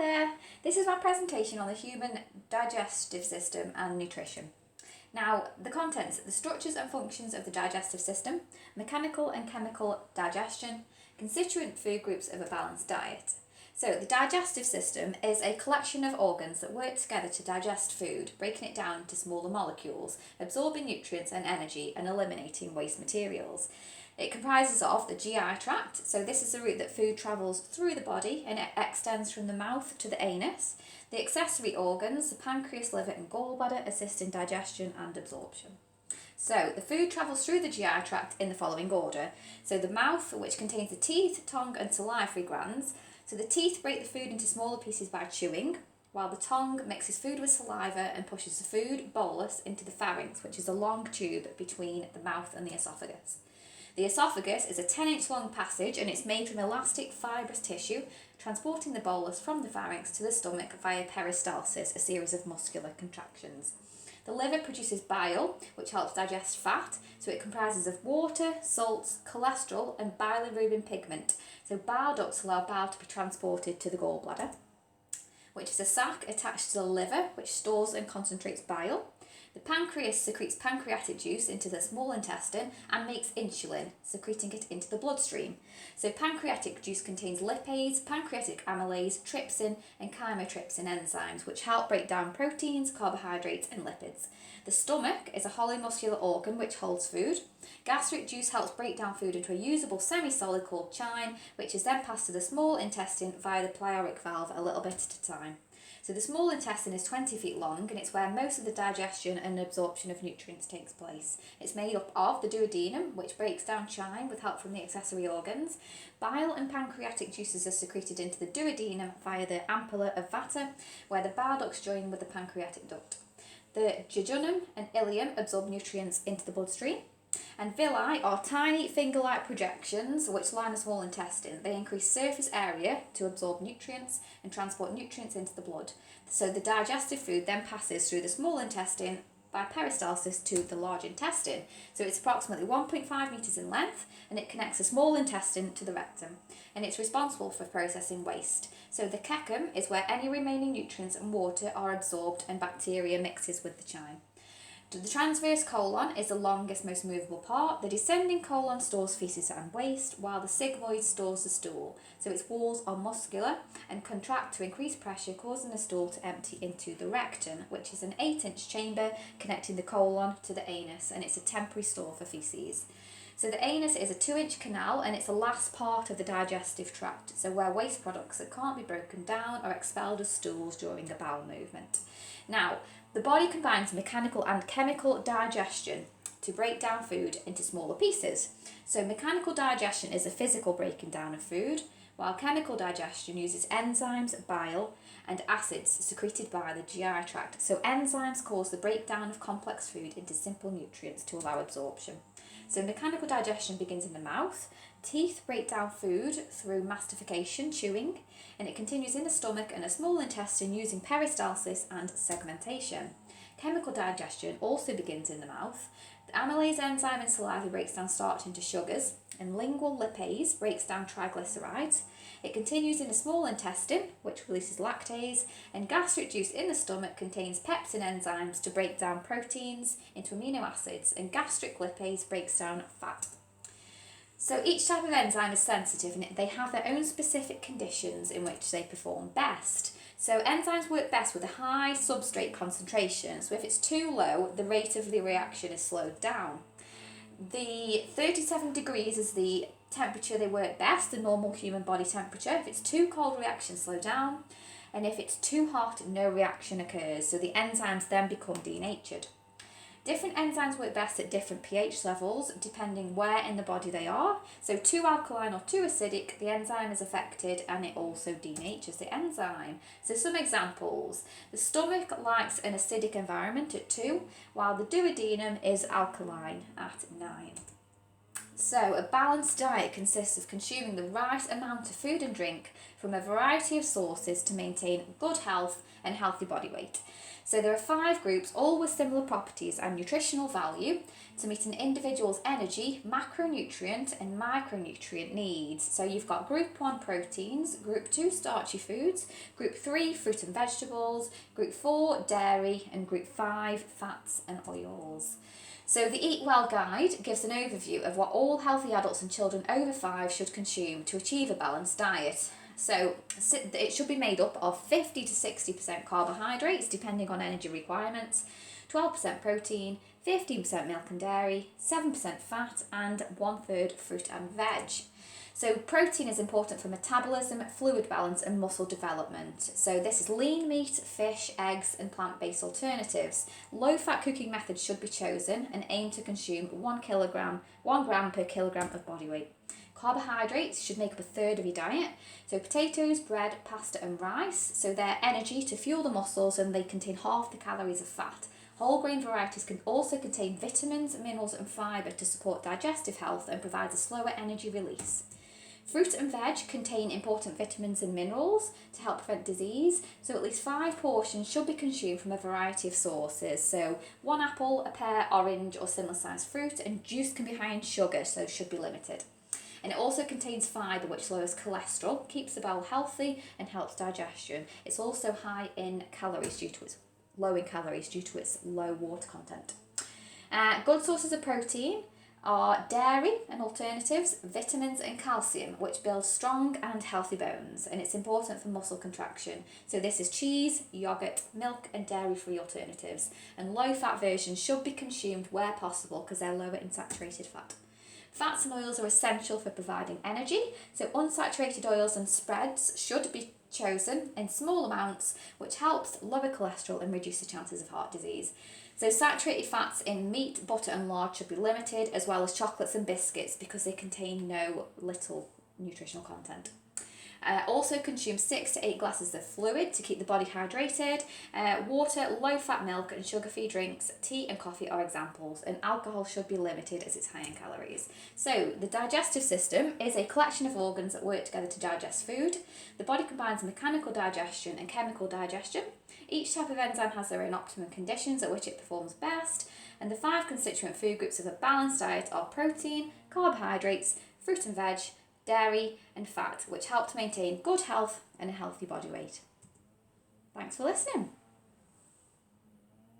there, this is my presentation on the human digestive system and nutrition. Now, the contents, the structures and functions of the digestive system, mechanical and chemical digestion, constituent food groups of a balanced diet. So the digestive system is a collection of organs that work together to digest food, breaking it down into smaller molecules, absorbing nutrients and energy and eliminating waste materials. It comprises of the GI tract, so this is the route that food travels through the body and it extends from the mouth to the anus. The accessory organs, the pancreas, liver and gallbladder, assist in digestion and absorption. So the food travels through the GI tract in the following order. So the mouth, which contains the teeth, tongue and salivary glands. So the teeth break the food into smaller pieces by chewing, while the tongue mixes food with saliva and pushes the food bolus into the pharynx, which is a long tube between the mouth and the esophagus. The esophagus is a 10-inch long passage and it's made from elastic fibrous tissue, transporting the bolus from the pharynx to the stomach via peristalsis, a series of muscular contractions. The liver produces bile, which helps digest fat, so it comprises of water, salts, cholesterol and bilirubin pigment. So bile ducts allow bile to be transported to the gallbladder, which is a sac attached to the liver, which stores and concentrates bile. The pancreas secretes pancreatic juice into the small intestine and makes insulin, secreting it into the bloodstream. So pancreatic juice contains lipase, pancreatic amylase, trypsin and chymotrypsin enzymes, which help break down proteins, carbohydrates and lipids. The stomach is a hollow muscular organ which holds food. Gastric juice helps break down food into a usable semi-solid called chyme, which is then passed to the small intestine via the pyloric valve a little bit at a time. So the small intestine is 20 feet long and it's where most of the digestion and absorption of nutrients takes place. It's made up of the duodenum, which breaks down chyme with help from the accessory organs. Bile and pancreatic juices are secreted into the duodenum via the ampulla of Vater, where the bile ducts join with the pancreatic duct. The jejunum and ileum absorb nutrients into the bloodstream. And villi are tiny finger-like projections which line the small intestine. They increase surface area to absorb nutrients and transport nutrients into the blood. So the digestive food then passes through the small intestine by peristalsis to the large intestine. So it's approximately 1.5 metres in length and it connects the small intestine to the rectum. And it's responsible for processing waste. So the cecum is where any remaining nutrients and water are absorbed and bacteria mixes with the chyme. The transverse colon is the longest, most movable part. The descending colon stores feces and waste, while the sigmoid stores the stool. So its walls are muscular and contract to increase pressure, causing the stool to empty into the rectum, which is an 8-inch chamber connecting the colon to the anus, and it's a temporary store for feces. So the anus is a 2-inch canal and it's the last part of the digestive tract, so where waste products that can't be broken down are expelled as stools during a bowel movement. Now, the body combines mechanical and chemical digestion to break down food into smaller pieces. So mechanical digestion is a physical breaking down of food, while chemical digestion uses enzymes, bile and acids secreted by the GI tract. So enzymes cause the breakdown of complex food into simple nutrients to allow absorption. So mechanical digestion begins in the mouth. Teeth break down food through mastification, chewing, and it continues in the stomach and a small intestine using peristalsis and segmentation. Chemical digestion also begins in the mouth. The amylase enzyme in saliva breaks down starch into sugars, and lingual lipase breaks down triglycerides. It continues in the small intestine, which releases lactase, and gastric juice in the stomach contains pepsin enzymes to break down proteins into amino acids, and gastric lipase breaks down fat. So each type of enzyme is sensitive and they have their own specific conditions in which they perform best. So enzymes work best with a high substrate concentration, so if it's too low, the rate of the reaction is slowed down. The 37 degrees is the temperature they work best, the normal human body temperature. If it's too cold, reactions slow down, and if it's too hot, no reaction occurs, so the enzymes then become denatured. Different enzymes work best at different pH levels depending where in the body they are. So too alkaline or too acidic, the enzyme is affected and it also denatures the enzyme. So some examples. The stomach likes an acidic environment at 2, while the duodenum is alkaline at 9. So a balanced diet consists of consuming the right amount of food and drink from a variety of sources to maintain good health and healthy body weight. So there are 5 groups, all with similar properties and nutritional value to meet an individual's energy, macronutrient and micronutrient needs. So you've got group 1 proteins, group 2 starchy foods, group 3 fruit and vegetables, group 4 dairy and group 5 fats and oils. So the Eat Well guide gives an overview of what all healthy adults and children over 5 should consume to achieve a balanced diet. So it should be made up of 50 to 60% carbohydrates depending on energy requirements, 12% protein, 15% milk and dairy, 7% fat and 1/3 fruit and veg. So protein is important for metabolism, fluid balance and muscle development. So this is lean meat, fish, eggs and plant-based alternatives. Low-fat cooking methods should be chosen and aim to consume 1 gram per kilogram of body weight. Carbohydrates should make up 1/3 of your diet. So potatoes, bread, pasta and rice. So they're energy to fuel the muscles and they contain half the calories of fat. Whole grain varieties can also contain vitamins, minerals and fibre to support digestive health and provide a slower energy release. Fruit and veg contain important vitamins and minerals to help prevent disease, so at least 5 portions should be consumed from a variety of sources. So 1 apple, a pear, orange or similar sized fruit, and juice can be high in sugar, so should be limited. And it also contains fibre which lowers cholesterol, keeps the bowel healthy and helps digestion. It's also high in calories due to its low water content. Good sources of protein are dairy and alternatives, vitamins and calcium, which build strong and healthy bones, and it's important for muscle contraction. So this is cheese, yogurt, milk and dairy-free alternatives. And low-fat versions should be consumed where possible because they're lower in saturated fat. Fats and oils are essential for providing energy, so unsaturated oils and spreads should be chosen in small amounts, which helps lower cholesterol and reduce the chances of heart disease. So saturated fats in meat, butter and lard should be limited, as well as chocolates and biscuits because they contain little nutritional content. Also consume 6 to 8 glasses of fluid to keep the body hydrated. Water, low-fat milk and sugar-free drinks, tea and coffee are examples, and alcohol should be limited as it's high in calories. So the digestive system is a collection of organs that work together to digest food. The body combines mechanical digestion and chemical digestion. Each type of enzyme has their own optimum conditions at which it performs best, and the 5 constituent food groups of a balanced diet are protein, carbohydrates, fruit and veg, dairy and fat, which help to maintain good health and a healthy body weight. Thanks for listening.